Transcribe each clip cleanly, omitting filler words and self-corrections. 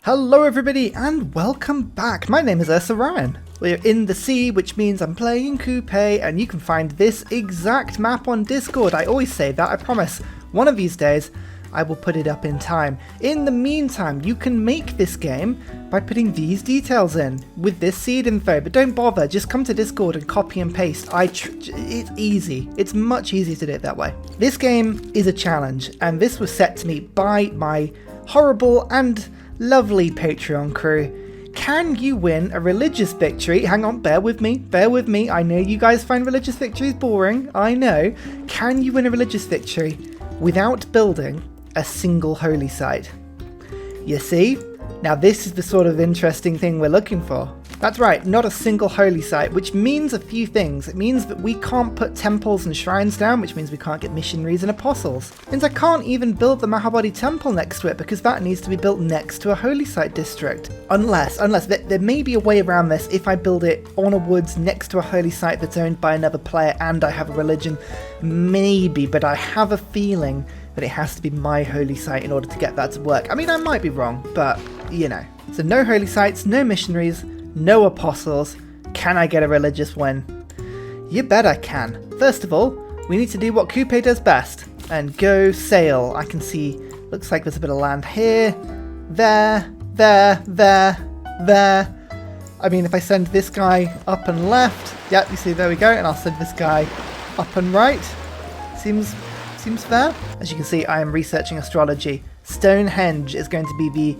Hello everybody and welcome back. My name is Ursa. We're in the sea, which means I'm playing Kupe, and you can find this exact map on Discord. I always say that, I promise. One of these days, I will put it up in time. In the meantime, you can make this game by putting these details in with this seed info, but don't bother, just come to Discord and copy and paste. It's easy. It's much easier to do it that way. This game is a challenge, and this was set to me by my horrible and lovely Patreon crew. Can you win a religious victory? Hang on, bear with me. I know you guys find religious victories boring. I know. Can you win a religious victory without building a single holy site? You see? Now this is the sort of interesting thing we're looking for. That's right, not a single holy site, which means a few things. It means that we can't put temples and shrines down, which means we can't get missionaries and apostles. It means I can't even build the Maori temple next to it, because that needs to be built next to a holy site district. Unless there may be a way around this if I build it on a woods next to a holy site that's owned by another player and I have a religion. Maybe, but I have a feeling that it has to be my holy site in order to get that to work. I mean, I might be wrong, but you know. So no holy sites, no missionaries, no apostles. Can I get a religious win? You bet I can. First of all, we need to do what Kupe does best and go sail. I can see, looks like there's a bit of land here, there. I mean, if I send this guy up and left, yeah, you see, there we go, and I'll send this guy up and right. Seems fair. As you can see, I am researching astrology. Stonehenge is going to be the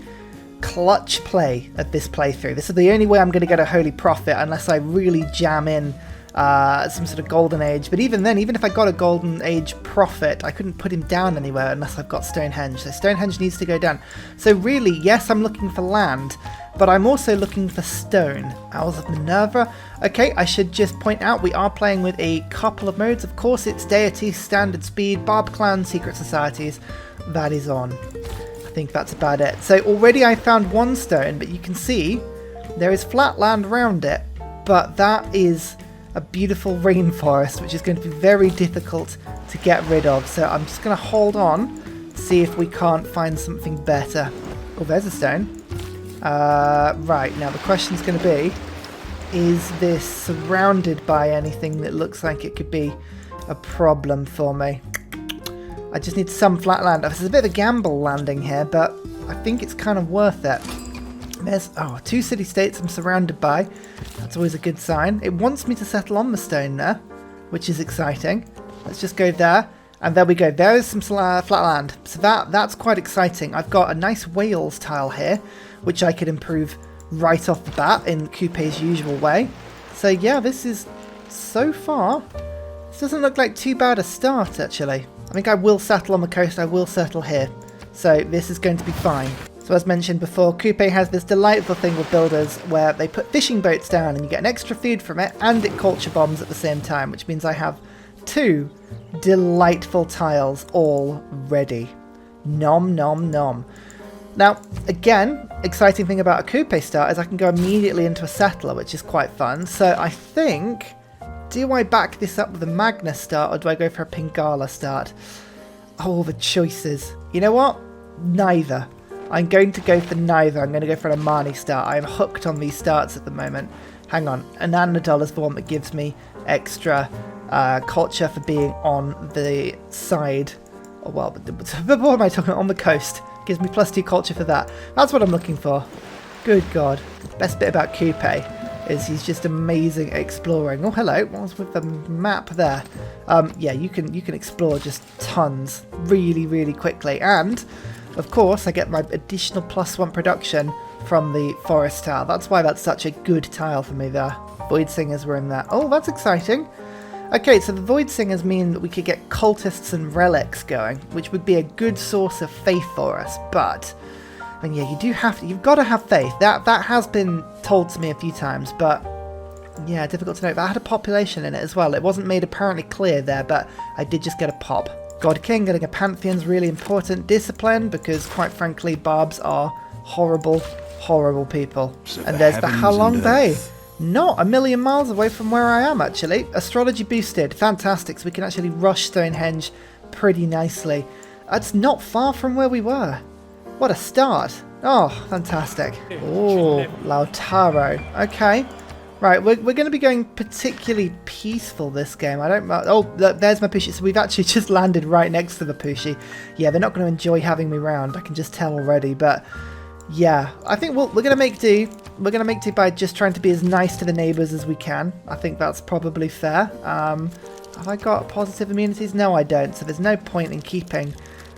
clutch play of this playthrough. This is the only way I'm going to get a holy prophet unless I really jam in some sort of golden age. But even then, even if I got a golden age prophet, I couldn't put him down anywhere unless I've got Stonehenge. So Stonehenge needs to go down. So really, yes, I'm looking for land, but I'm also looking for stone. Owls of Minerva. Okay, I should just point out we are playing with a couple of modes. Of course, it's Deity, Standard Speed, Barb Clan, Secret Societies. That is on. I think that's about it. So already I found one stone, but you can see there is flat land around it, but that is a beautiful rainforest, which is going to be very difficult to get rid of. So I'm just going to hold on, see if we can't find something better. Oh, there's a stone. Right, now the question's going to be, is this surrounded by anything that looks like it could be a problem for me? I just need some flat land. This is a bit of a gamble landing here, but I think it's kind of worth it. There's, two city-states I'm surrounded by. That's always a good sign. It wants me to settle on the stone there, which is exciting. Let's just go there, and there we go. There is some flat land. So that's quite exciting. I've got a nice Wales tile here, which I could improve right off the bat in Kupe's usual way. So yeah, this is, so far, this doesn't look like too bad a start, actually. I think I will settle on the coast, I will settle here. So this is going to be fine. So as mentioned before, Kupe has this delightful thing with builders where they put fishing boats down and you get an extra food from it and it culture bombs at the same time, which means I have two delightful tiles all ready. Nom nom nom. Now, again, exciting thing about a Kupe start is I can go immediately into a settler, which is quite fun. So I think, do I back this up with a Magna start or do I go for a Pingala start? Oh, the choices. You know what? Neither. I'm going to go for neither. I'm going to go for an Amani start. I am hooked on these starts at the moment. Hang on. An Anadol is the one that gives me extra culture for being on the side. Oh, well, what am I talking about? On the coast. Gives me +2 culture for that. That's what I'm looking for. Good God. Best bit about Kupe is he's just amazing at exploring. Oh, hello. What was with the map there? Yeah, you can explore just tons really, really quickly. And, of course, I get my additional +1 production from the forest tile. That's why that's such a good tile for me there. Void Singers were in there. Oh, that's exciting. Okay, so the Void Singers mean that we could get cultists and relics going, which would be a good source of faith for us. But, I mean, yeah, you've got to have faith. That has been told to me a few times, but yeah, difficult to know. But I had a population in it as well. It wasn't made apparently clear there, but I did just get a pop. God King, getting a Pantheon's really important. Discipline, because quite frankly, Barbs are horrible, horrible people. So and there's the Halong Bay. Not a million miles away from where I am, actually. Astrology boosted. Fantastic. So we can actually rush Stonehenge pretty nicely. That's not far from where we were. What a start. Oh, fantastic. Oh, Lautaro. Okay. Right, we're going to be going particularly peaceful this game. I don't... Oh, look, there's Mapuche. So we've actually just landed right next to Mapuche. Yeah, they're not going to enjoy having me round. I can just tell already. But yeah, I think we're going to make do. We're going to make do by just trying to be as nice to the neighbours as we can. I think that's probably fair. Have I got positive immunities? No, I don't. So there's no point in keeping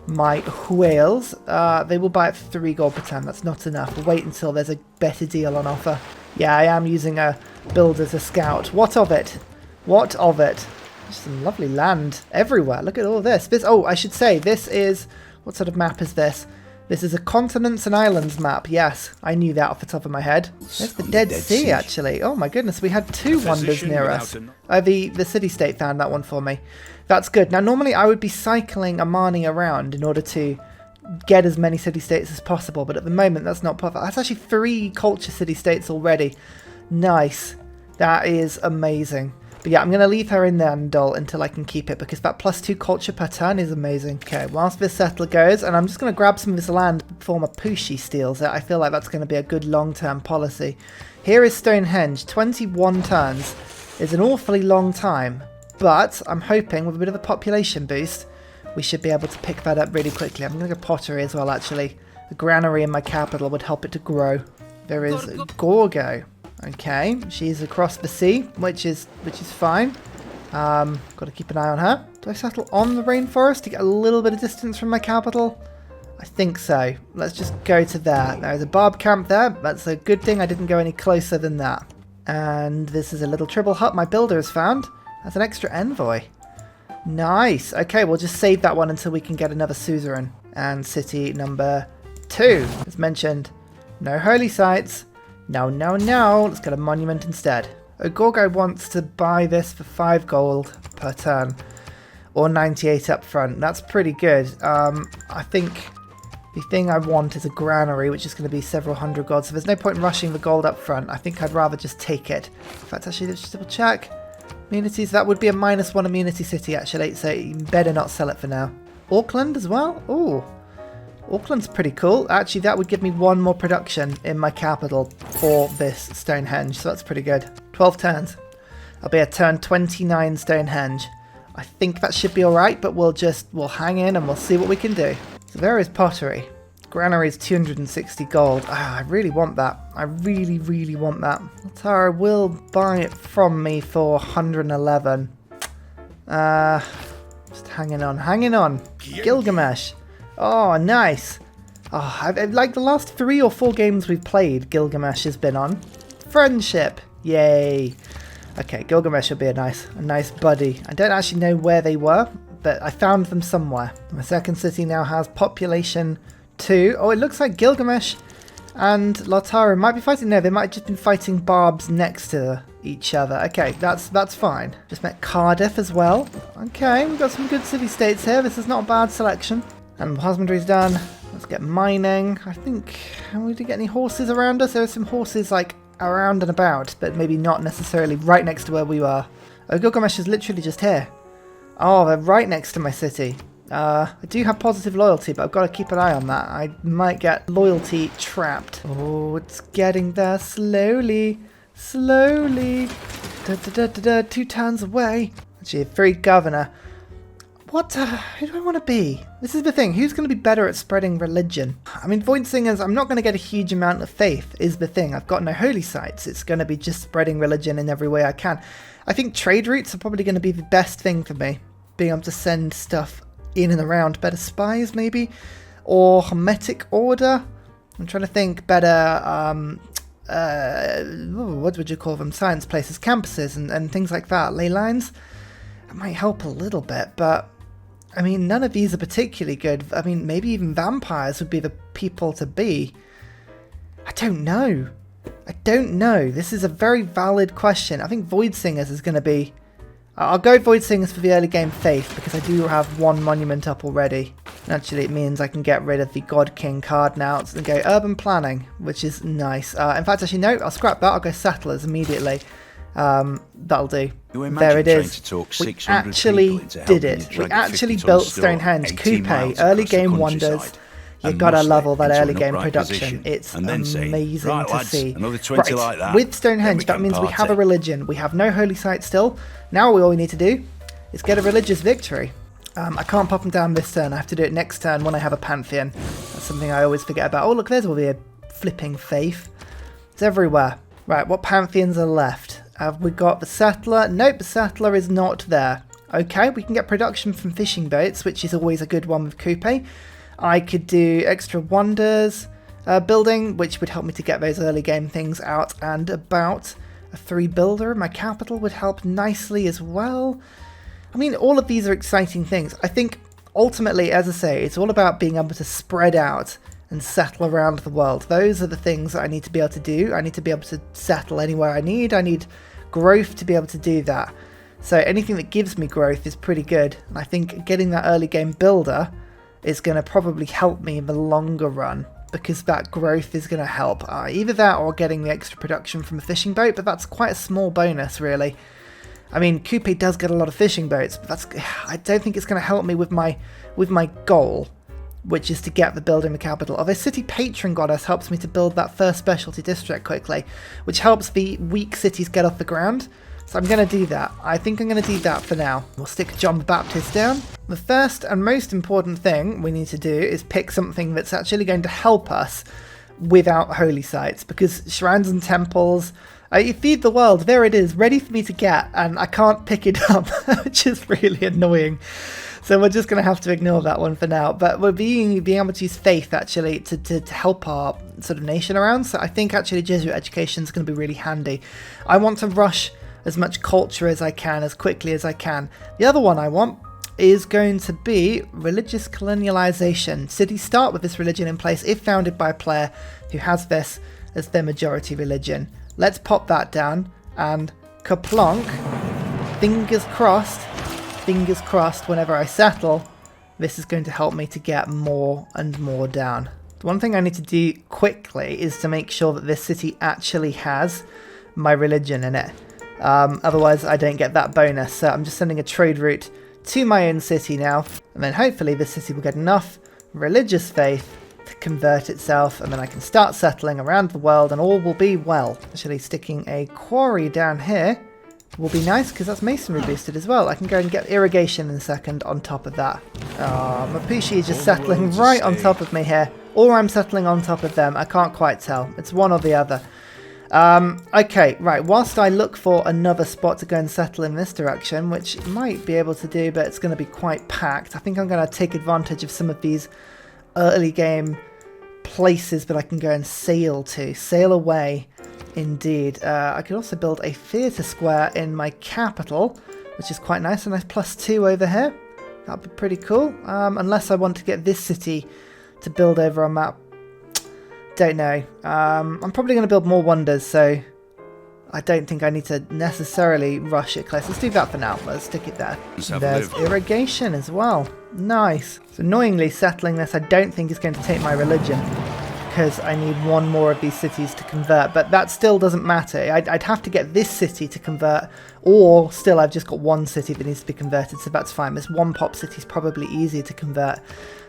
my whales. They will buy it for 3 gold per turn. That's not enough. We'll wait until there's a better deal on offer. Yeah, I am using a build as a scout. What of it? What of it? There's some lovely land everywhere. Look at all this. Oh, I should say, this is... What sort of map is this? This is a continents and islands map. Yes, I knew that off the top of my head. There's the Dead Sea, actually. Oh my goodness, we had 2 wonders near us. The city-state found that one for me. That's good. Now, normally I would be cycling Amani around in order to get as many city-states as possible, but at the moment that's not possible. That's actually 3 culture city-states already. Nice. That is amazing. But yeah, I'm going to leave her in there until I can keep it, because that +2 culture per turn is amazing. Okay, whilst this settler goes, and I'm just going to grab some of this land before Mapuche steals it. I feel like that's going to be a good long-term policy. Here is Stonehenge. 21 turns is an awfully long time, but I'm hoping with a bit of a population boost, we should be able to pick that up really quickly. I'm going to go pottery as well, actually. The granary in my capital would help it to grow. There is Gorgo. Okay, she's across the sea, which is fine. Got to keep an eye on her. Do I settle on the rainforest to get a little bit of distance from my capital? I think so. Let's just go to there. There's a barb camp there. That's a good thing I didn't go any closer than that. And this is a little tribal hut my builder has found. That's an extra envoy. Nice. Okay, we'll just save that one until we can get another suzerain. And city number 2. As mentioned, no holy sites. No, no, no. Let's get a monument instead. Ogorgo wants to buy this for 5 gold per turn. Or 98 up front. That's pretty good. I think the thing I want is a granary, which is going to be several hundred gold. So there's no point in rushing the gold up front. I think I'd rather just take it. In fact, actually, let's just double check. Immunities, that would be a -1 immunity city, actually. So you better not sell it for now. Auckland as well? Ooh. Auckland's pretty cool. Actually, that would give me 1 more production in my capital for this Stonehenge, so that's pretty good. 12 turns. I'll be at turn 29 Stonehenge. I think that should be alright, but we'll hang in and we'll see what we can do. So there is pottery. Granary is 260 gold. I really want that. I really, really want that. Tara will buy it from me for 111. Just hanging on. Gilgamesh. Oh, nice. Oh, I've like the last 3 or 4 games we've played, Gilgamesh has been on. Friendship. Yay. Okay, Gilgamesh will be a nice buddy. I don't actually know where they were, but I found them somewhere. My second city now has population 2. Oh, it looks like Gilgamesh and Lautaro might be fighting. No, they might have just been fighting barbs next to each other. Okay, that's fine. Just met Cardiff as well. Okay, we've got some good city-states here. This is not a bad selection. And husbandry's done. Let's get mining. I think, have we get any horses around us? There are some horses like around and about, but maybe not necessarily right next to where we are. Oh, Gilgamesh is literally just here. Oh, they're right next to my city. I do have positive loyalty, but I've got to keep an eye on that. I might get loyalty trapped. Oh, it's getting there slowly. Slowly. 2 turns away. Actually, 3 governor. What? Who do I want to be? This is the thing. Who's going to be better at spreading religion? I mean, Void Singers, I'm not going to get a huge amount of faith, is the thing. I've got no holy sites. It's going to be just spreading religion in every way I can. I think trade routes are probably going to be the best thing for me. Being able to send stuff in and around. Better spies, maybe? Or Hermetic Order? I'm trying to think better, what would you call them? Science places, campuses, and things like that. Ley lines? That might help a little bit, but I mean, none of these are particularly good. I mean, maybe even vampires would be the people to be. I don't know. This is a very valid question. I think Void Singers is going to be... I'll go Void Singers for the early game faith, because I do have 1 monument up already. And actually, it means I can get rid of the God King card now and go urban planning, which is nice. In fact, actually, no, I'll scrap that. I'll go settlers immediately. That'll do. There it is. We actually did it. We actually built Stonehenge. Kupe, early game wonders. You gotta love all that early game production. It's amazing to see. Another 20 like that. With Stonehenge, that means we have a religion. We have no holy site still. Now all we need to do is get a religious victory. I can't pop them down this turn. I have to do it next turn when I have a pantheon. That's something I always forget about. Oh, look, there's all the flipping faith. It's everywhere. Right, what pantheons are left? Have we got the settler? Nope, the settler is not there. Okay, we can get production from fishing boats, which is always a good one with Kupe. I could do extra wonders building, which would help me to get those early game things out and about. A 3 builder in my capital would help nicely as well. I mean, all of these are exciting things. I think, ultimately, as I say, it's all about being able to spread out and settle around the world. Those are the things that I need to be able to do. I need to be able to settle anywhere I need. I need growth to be able to do that. So anything that gives me growth is pretty good. And I think getting that early game builder is going to probably help me in the longer run, because that growth is going to help. Either that or getting the extra production from a fishing boat, but that's quite a small bonus, really. I mean, Kupe does get a lot of fishing boats, but I don't think it's going to help me with my goal, which is to get the building the capital. Although City Patron Goddess helps me to build that first specialty district quickly, which helps the weak cities get off the ground. So I'm going to do that. I think I'm going to do that for now. We'll stick John the Baptist down. The first and most important thing we need to do is pick something that's actually going to help us without holy sites, because shrines and temples... you feed the world, there it is, ready for me to get, and I can't pick it up, which is really annoying. So we're just going to have to ignore that one for now. But we're being able to use faith, actually, to help our sort of nation around. So I think, actually, Jesuit education is going to be really handy. I want to rush as much culture as I can, as quickly as I can. The other one I want is going to be religious colonialization. Cities start with this religion in place if founded by a player who has this as their majority religion. Let's pop that down, and kaplonk, fingers crossed, whenever I settle, this is going to help me to get more and more down. The one thing I need to do quickly is to make sure that this city actually has my religion in it. Otherwise I don't get that bonus, so I'm just sending a trade route to my own city now, and then hopefully this city will get enough religious faith to convert itself, and then I can start settling around the world and all will be well. Actually, sticking a quarry down here will be nice, because that's masonry boosted as well. I can go and get irrigation in a second on top of that. Oh, Mapuche is just settling right on top of me here, or I'm settling on top of them. I can't quite tell. It's one or the other. Okay, right, whilst I look for another spot to go and settle in this direction, which might be able to do, but it's going to be quite packed, I think I'm going to take advantage of some of these early game places that I can go and sail away, indeed. I could also build a theatre square in my capital, which is quite nice, a nice +2 over here. That'd be pretty cool, unless I want to get this city to build over a map. Don't know. I'm probably going to build more wonders, so I don't think I need to necessarily rush it close. Let's do that for now. Let's stick it there. There's irrigation as well. Nice. So annoyingly, settling this I don't think is going to take my religion, because I need one more of these cities to convert, but that still doesn't matter. I'd have to get this city to convert, or still I've just got one city that needs to be converted, so that's fine. This one pop city is probably easier to convert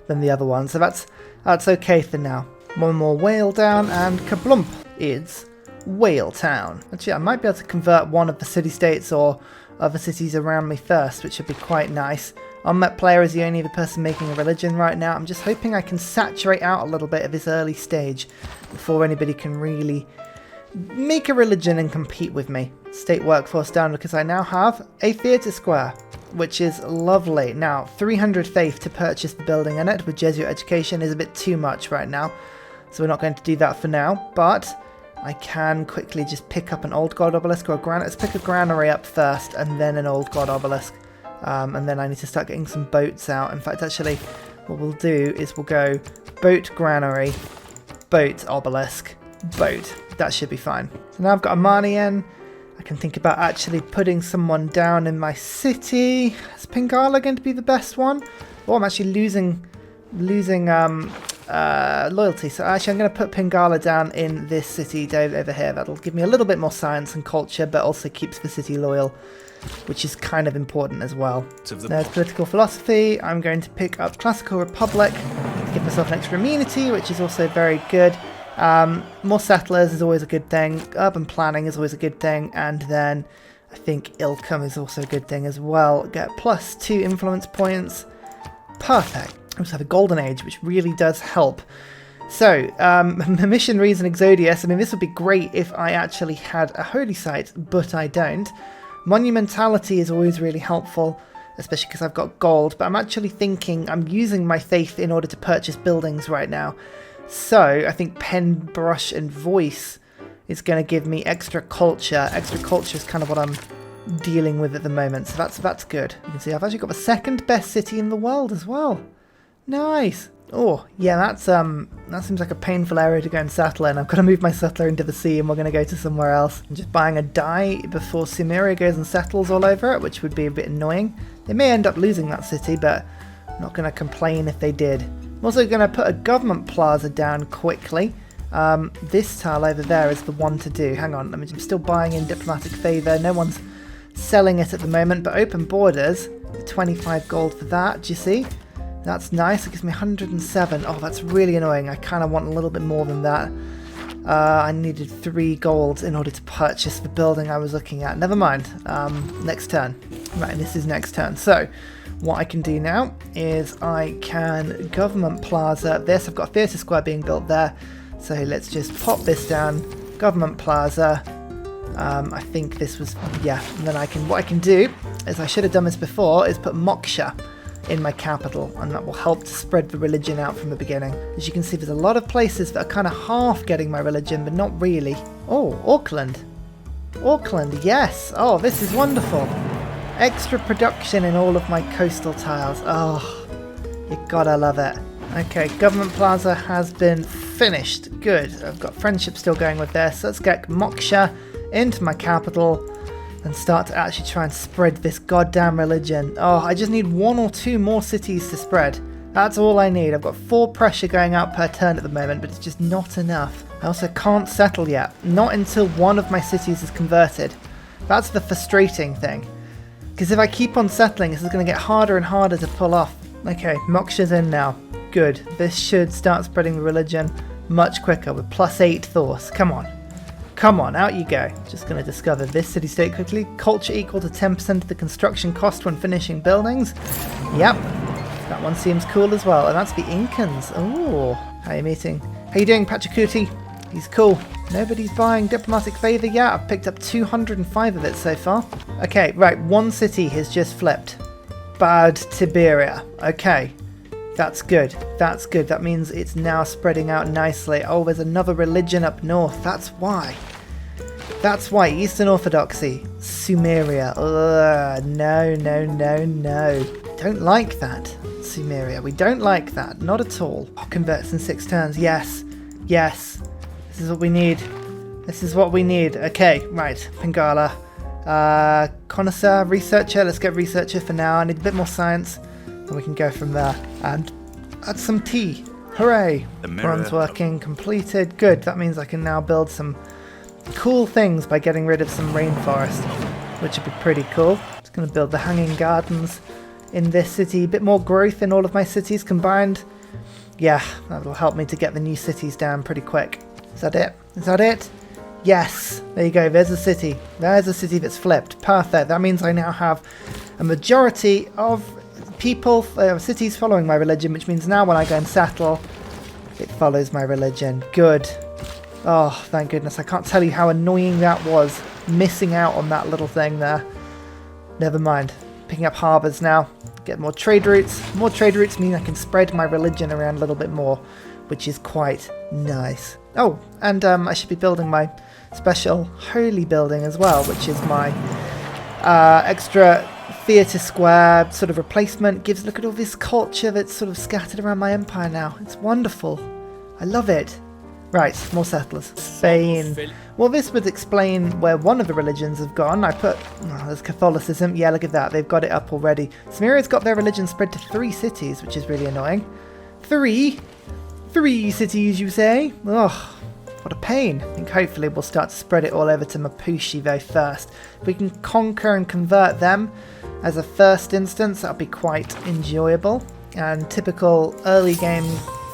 than the other one, so that's okay for now. One more whale down, and kablump, it's Whale Town. Actually, I might be able to convert one of the city-states or other cities around me first, which would be quite nice. Unmet player is the only other person making a religion right now. I'm just hoping I can saturate out a little bit at this early stage before anybody can really make a religion and compete with me. State workforce down, because I now have a theatre square, which is lovely. Now, 300 faith to purchase the building in it with Jesuit education is a bit too much right now, so we're not going to do that for now, but I can quickly just pick up an old god obelisk or a granite. Let's pick a granary up first and then an old god obelisk. And then I need to start getting some boats out. In fact, actually, what we'll do is we'll go boat granary, boat obelisk, boat. That should be fine. So now I've got a Marnian. I can think about actually putting someone down in my city. Is Pingala going to be the best one? Oh, I'm actually losing loyalty. So actually I'm going to put Pingala down in this city over here. That'll give me a little bit more science and culture, but also keeps the city loyal, which is kind of important as well. There's political philosophy. I'm going to pick up Classical Republic Give myself an extra immunity, which is also very good. More settlers is always a good thing. Urban planning is always a good thing. And then I think Ilcum is also a good thing as well. Get +2 influence points. Perfect. I also have a golden age, which really does help. So, missionaries and Exodius. I mean, this would be great if I actually had a holy site, but I don't. Monumentality is always really helpful, especially because I've got gold. But I'm actually thinking I'm using my faith in order to purchase buildings right now. So, I think pen, brush, and voice is going to give me extra culture. Extra culture is kind of what I'm dealing with at the moment, so that's good. You can see I've actually got the second best city in the world as well. Nice. Oh, yeah, that seems like a painful area to go and settle in. I've got to move my settler into the sea and we're going to go to somewhere else. I'm just buying a die before Sumeria goes and settles all over it, which would be a bit annoying. They may end up losing that city, but I'm not going to complain if they did. I'm also going to put a government plaza down quickly. This tile over there is the one to do. Hang on, I'm still buying in diplomatic favour. No one's selling it at the moment, but open borders, 25 gold for that, do you see? That's nice, it gives me 107. Oh, that's really annoying. I kind of want a little bit more than that. I needed 3 gold in order to purchase the building I was looking at. Never mind, next turn. Right, this is next turn. So, what I can do now is I can government plaza this. I've got a theatre square being built there. So let's just pop this down, government plaza. I think this was, yeah, and then what I can do is I should have done this before, is put Moksha in my capital, and that will help to spread the religion out from the beginning. As you can see, there's a lot of places that are kind of half getting my religion, but not really. Oh, Auckland. Auckland, yes. Oh, this is wonderful. Extra production in all of my coastal tiles. Oh, you gotta love it. Okay, government plaza has been finished. Good. I've got friendship still going with this. Let's get Moksha into my capital and start to actually try and spread this goddamn religion. Oh, I just need 1 or 2 more cities to spread. That's all I need. I've got 4 pressure going out per turn at the moment, but it's just not enough. I also can't settle yet. Not until one of my cities is converted. That's the frustrating thing. Because if I keep on settling, this is going to get harder and harder to pull off. Okay, Moksha's in now. Good. This should start spreading the religion much quicker with +8 Thors. Come on. Come on, out you go. Just going to discover this city-state quickly. Culture equal to 10% of the construction cost when finishing buildings. Yep. That one seems cool as well. And that's the Incans. Oh, how are you meeting? How you doing, Pachacuti? He's cool. Nobody's buying diplomatic favour yet. I've picked up 205 of it so far. Okay, right. One city has just flipped. Bad Tiberia. Okay. That's good. That's good. That means it's now spreading out nicely. Oh, there's another religion up north. That's why. That's why. Eastern Orthodoxy. Sumeria. Ugh, no, no, no, no. Don't like that, Sumeria. We don't like that. Not at all. Oh, converts in 6 turns. Yes. Yes. This is what we need. This is what we need. Okay, right. Pingala. Connoisseur, researcher. Let's get researcher for now. I need a bit more science. And we can go from there. And add some tea. Hooray. Bronze working completed. Good. That means I can now build some cool things by getting rid of some rainforest, which would be pretty cool. Just going to build the hanging gardens in this city. A bit more growth in all of my cities combined. Yeah, that will help me to get the new cities down pretty quick. Is that it? Is that it? Yes. There you go. There's a city. There's a city that's flipped. Perfect. That means I now have a majority of people, cities following my religion, which means now when I go and settle, it follows my religion. Good. Oh, thank goodness. I can't tell you how annoying that was, missing out on that little thing there. Never mind. Picking up harbours now. Get more trade routes. More trade routes mean I can spread my religion around a little bit more, which is quite nice. Oh, and I should be building my special holy building as well, which is my extra theatre square sort of replacement. Look at all this culture that's sort of scattered around my empire now. It's wonderful. I love it. Right, more settlers. Spain. Well, this would explain where one of the religions have gone. I put, there's Catholicism. Yeah, look at that. They've got it up already. Sumeria's got their religion spread to 3 cities, which is really annoying. 3 cities, you say? Ugh, what a pain. I think hopefully we'll start to spread it all over to Mapushi though first. If we can conquer and convert them as a first instance, that'll be quite enjoyable. And typical early game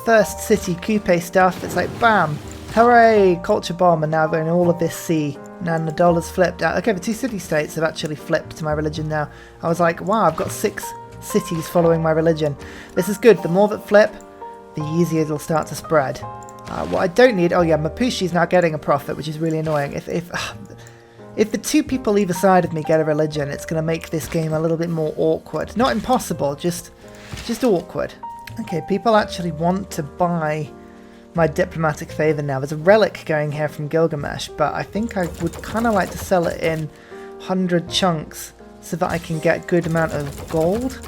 first city Kupe stuff, it's like bam, hooray, culture bomb, and now going all of this sea. Now the dollar's flipped out. Okay, the 2 city-states have actually flipped to my religion now. I was like, wow, I've got 6 cities following my religion. This is good. The more that flip, the easier it'll start to spread. What I don't need... Oh yeah, Mapushi's now getting a profit, which is really annoying. If the 2 people either side of me get a religion, it's going to make this game a little bit more awkward. Not impossible, just awkward. Okay, people actually want to buy my diplomatic favour now. There's a relic going here from Gilgamesh, but I think I would kind of like to sell it in 100 chunks so that I can get good amount of gold,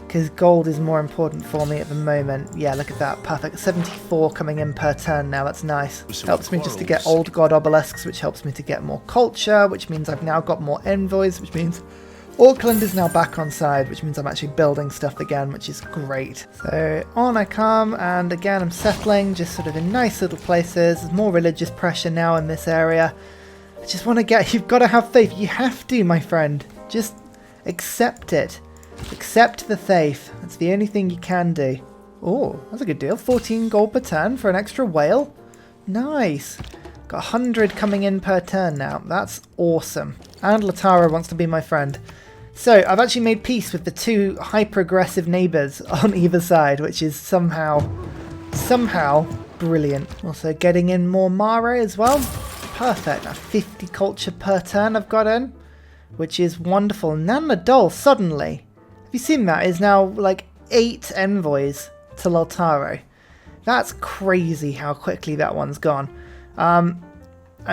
because gold is more important for me at the moment. Yeah, look at that, perfect. 74 coming in per turn now, that's nice. Helps me just to get old god obelisks, which helps me to get more culture, which means I've now got more envoys, which means Auckland is now back on side, which means I'm actually building stuff again, which is great. So on I come, and again I'm settling just sort of in nice little places. There's more religious pressure now in this area. I just want to get... You've got to have faith. You have to, my friend. Just accept it. Accept the faith. That's the only thing you can do. Oh, that's a good deal. 14 gold per turn for an extra whale. Nice. Got 100 coming in per turn now. That's awesome. And Latara wants to be my friend. So, I've actually made peace with the 2 hyper-aggressive neighbours on either side, which is somehow brilliant. Also getting in more Maori as well. Perfect. Now 50 culture per turn I've got in, which is wonderful. Nan Nadol suddenly, have you seen that, is now like 8 envoys to Lautaro. That's crazy how quickly that one's gone. I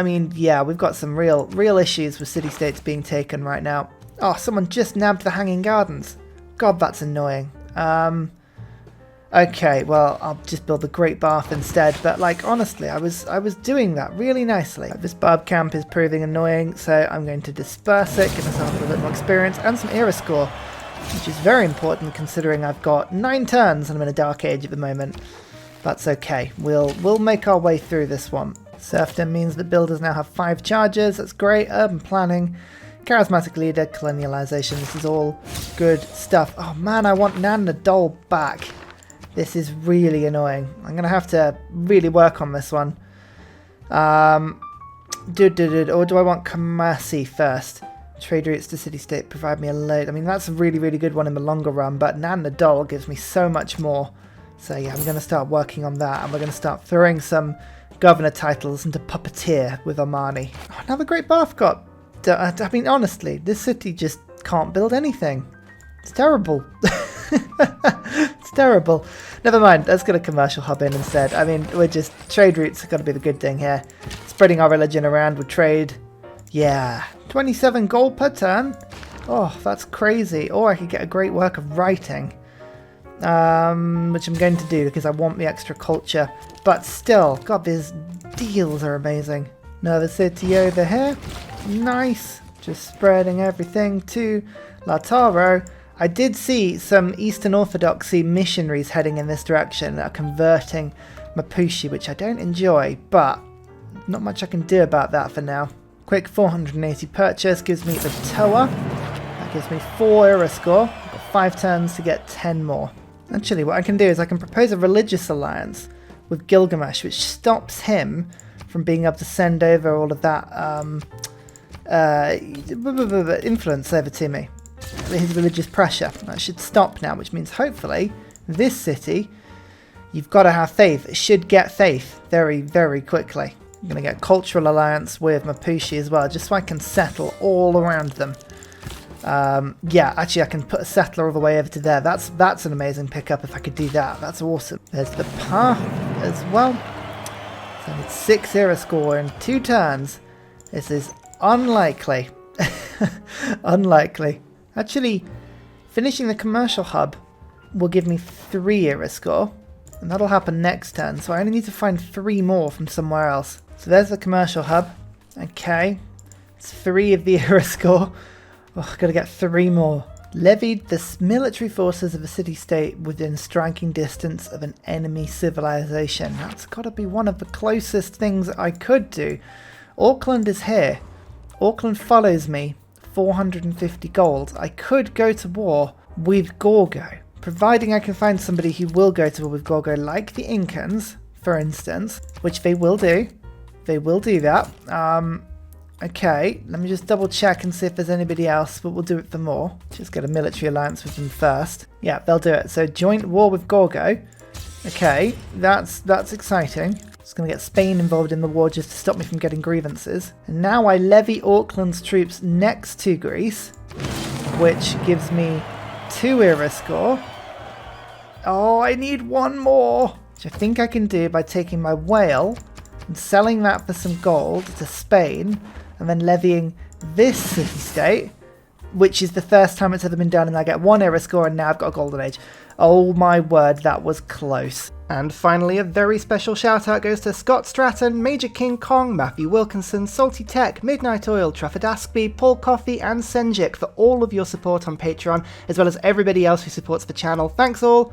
mean, yeah, we've got some real issues with city-states being taken right now. Oh, someone just nabbed the Hanging Gardens. God, that's annoying. Okay, well, I'll just build the Great Bath instead. But, like, honestly, I was doing that really nicely. This Barb Camp is proving annoying, so I'm going to disperse it, give myself a little bit more experience, and some era score, which is very important considering I've got 9 turns and I'm in a Dark Age at the moment. That's okay. We'll make our way through this one. Serfdom means that builders now have 5 charges. That's great. Urban planning, charismatic leader, colonialization. This is all good stuff. Oh man, I want Nan Nadol back. This is really annoying. I'm going to have to really work on this one. Or do I want Kamasi first? Trade routes to city-state provide me a load. I mean, that's a really good one in the longer run, but Nan Nadol gives me so much more. So yeah, I'm going to start working on that, and we're going to start throwing some governor titles into puppeteer with Omani. Oh, now the Great Bath got... I mean, honestly, this city just can't build anything. It's terrible. It's terrible. Never mind, let's get a commercial hub in instead. I mean, we're just... Trade routes have got to be the good thing here. Spreading our religion around with trade. Yeah. 27 gold per turn. Oh, that's crazy. Or I could get a great work of writing. Which I'm going to do because I want the extra culture. But still, God, these deals are amazing. Another city over here. Nice. Just spreading everything to Lautaro. I did see some Eastern Orthodoxy missionaries heading in this direction that are converting Mapushi, which I don't enjoy, but not much I can do about that for now. Quick 480 purchase gives me the Toa. That gives me 4 era score. I've got 5 turns to get 10 more. Actually, what I can do is I can propose a religious alliance with Gilgamesh, which stops him from being able to send over all of that influence over to me. His religious pressure. That should stop now, which means hopefully this city, you've got to have faith. It should get faith very quickly. I'm going to get a cultural alliance with Mapushi as well, just so I can settle all around them. Yeah, actually I can put a settler all the way over to there. That's an amazing pickup if I could do that. That's awesome. There's the path as well. So I need 6 era score in 2 turns. This is unlikely. Unlikely. Actually, finishing the commercial hub will give me 3 era score. And that'll happen next turn. So I only need to find 3 more from somewhere else. So there's the commercial hub. Okay. It's 3 of the era score. Oh, I've got to get 3 more. Levied the military forces of a city-state within striking distance of an enemy civilization. That's got to be one of the closest things I could do. Auckland is here. Auckland follows me. 450 gold. I could go to war with Gorgo, providing I can find somebody who will go to war with Gorgo, like the Incans, for instance, which they will do. They will do that. Okay, let me just double check and see if there's anybody else, but we'll do it for more. Just get a military alliance with them first. Yeah, they'll do it. So joint war with Gorgo. Okay, that's exciting. Just going to get Spain involved in the war just to stop me from getting grievances. And now I levy Auckland's troops next to Greece, which gives me 2 era score. Oh, I need 1 more, which I think I can do by taking my whale and selling that for some gold to Spain, and then levying this city-state, which is the first time it's ever been done, and I get 1 era score, and now I've got a golden age. Oh my word, that was close. And finally, a very special shout out goes to Scott Stratton, Major King Kong, Matthew Wilkinson, Salty Tech, Midnight Oil, Trafford Askby, Paul Coffey and Senjik for all of your support on Patreon, as well as everybody else who supports the channel. Thanks all